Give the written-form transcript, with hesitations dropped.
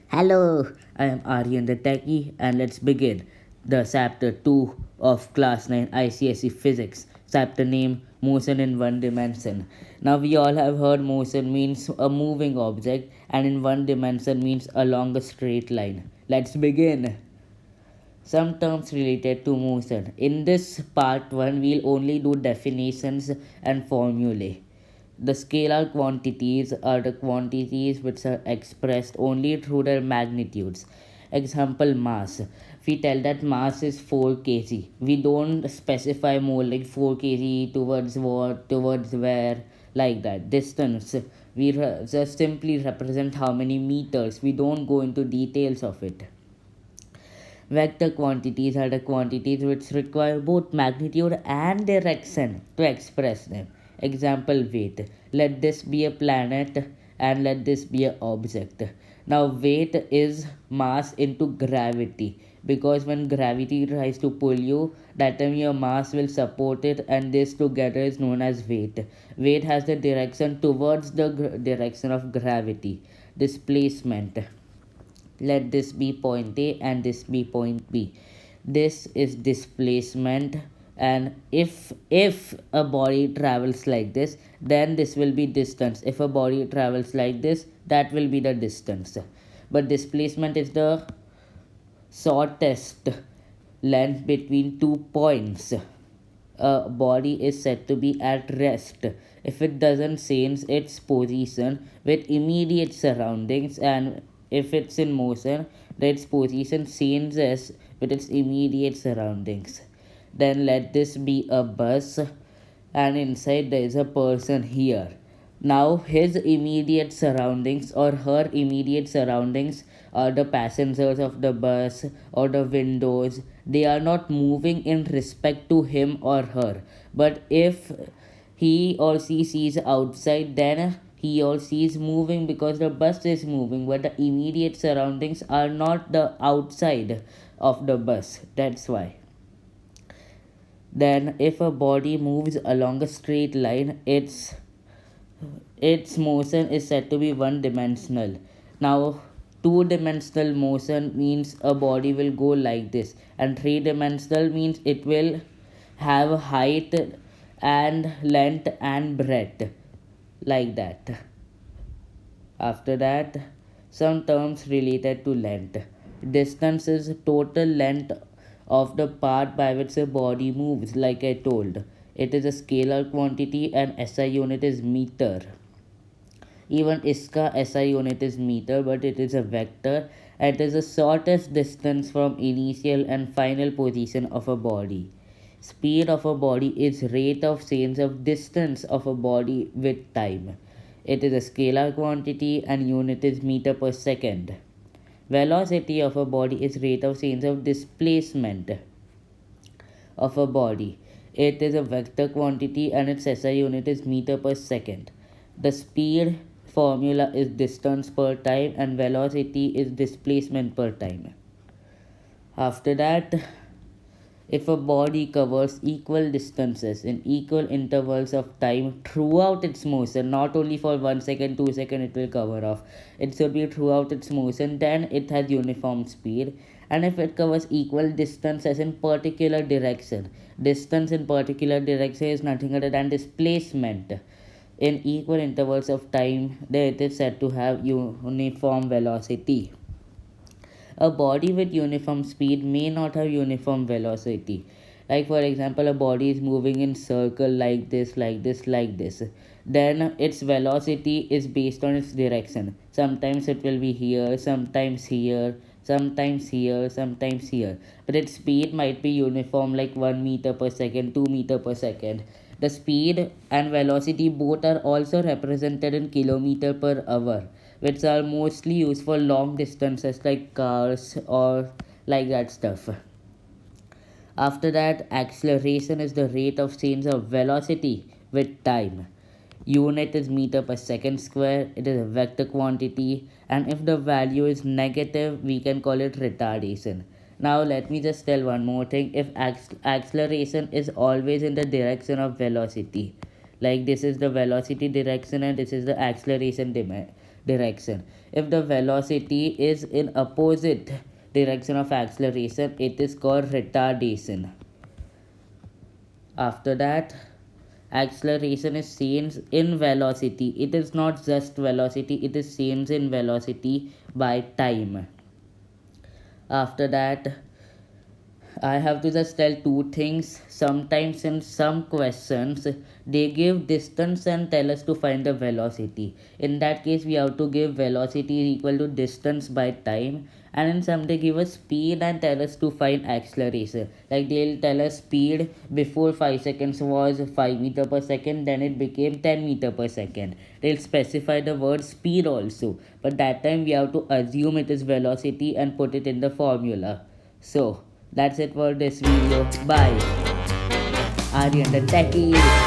Hello, I am Aryan the Techie, and let's begin the chapter 2 of class 9 ICSE Physics, chapter name Motion in One Dimension. Now, we all have heard motion means a moving object, and in one dimension means along a straight line. Let's begin. Some terms related to motion. In this part 1, we'll only do definitions and formulae. The scalar quantities are the quantities which are expressed only through their magnitudes. Example, mass. We tell that mass is 4 kg. We don't specify more like 4 kg towards what, towards where, like that. Distance. We just simply represent how many meters. We don't go into details of it. Vector quantities are the quantities which require both magnitude and direction to express them. Example, weight. Let this be a planet and let this be an object. Now, weight is mass into gravity, because when gravity tries to pull you, that time your mass will support it, and this together is known as weight. Weight has the direction towards the direction of gravity. Displacement, let this be point A and this be point B. This is displacement, and if a body travels like this, then this will be distance. If a body travels like this, that will be the distance. But displacement is the shortest length between 2 points. A body is said to be at rest if it doesn't change its position with immediate surroundings, and if it's in motion, its position changes with its immediate surroundings. Then let this be a bus, and inside there is a person here. Now his immediate surroundings or her immediate surroundings are the passengers of the bus or the windows. They are not moving in respect to him or her. But if he or she sees outside, then he or she is moving because the bus is moving, but the immediate surroundings are not the outside of the bus. That's why. Then if a body moves along a straight line, its motion is said to be one dimensional. Now, two dimensional motion means a body will go like this, and three dimensional means it will have height and length and breadth, like that. After that, some terms related to length. Distance is total length of the path by which a body moves, like I told. It is a scalar quantity, and SI unit is meter. Even ISCA SI unit is meter, but it is a vector. It is the shortest distance from initial and final position of a body. Speed of a body is rate of change of distance of a body with time. It is a scalar quantity, and unit is meter per second. Velocity of a body is rate of change of displacement of a body. It is a vector quantity, and its SI unit is meter per second. The speed formula is distance per time, and velocity is displacement per time. After that, if a body covers equal distances in equal intervals of time throughout its motion, not only for 1 second, 2 second it will cover off, it should be throughout its motion, then it has uniform speed. And if it covers equal distances in particular direction, distance in particular direction is nothing other than displacement in equal intervals of time, then it is said to have uniform velocity. A body with uniform speed may not have uniform velocity. Like for example, a body is moving in circle like this, like this, like this. Then its velocity is based on its direction. Sometimes it will be here, sometimes here, sometimes here, sometimes here. But its speed might be uniform, like 1 meter per second, 2 meter per second. The speed and velocity both are also represented in kilometer per hour, which are mostly used for long distances like cars or like that stuff. After that, acceleration is the rate of change of velocity with time. Unit is meter per second square. It is a vector quantity, and if the value is negative, we can call it retardation. Now let me just tell one more thing. If acceleration is always in the direction of velocity, like this is the velocity direction and this is the acceleration direction. If the velocity is in opposite direction of acceleration, it is called retardation. After that, acceleration is change in velocity. It is not just velocity, it is change in velocity by time. After that, I have to just tell two things. Sometimes in some questions they give distance and tell us to find the velocity. In that case we have to give velocity is equal to distance by time, and in some they give us speed and tell us to find acceleration. Like they'll tell us speed before 5 seconds was 5 meter per second, then it became 10 meter per second. They'll specify the word speed also, but that time we have to assume it is velocity and put it in the formula. So that's it for this video. Bye. Aryan the Techie.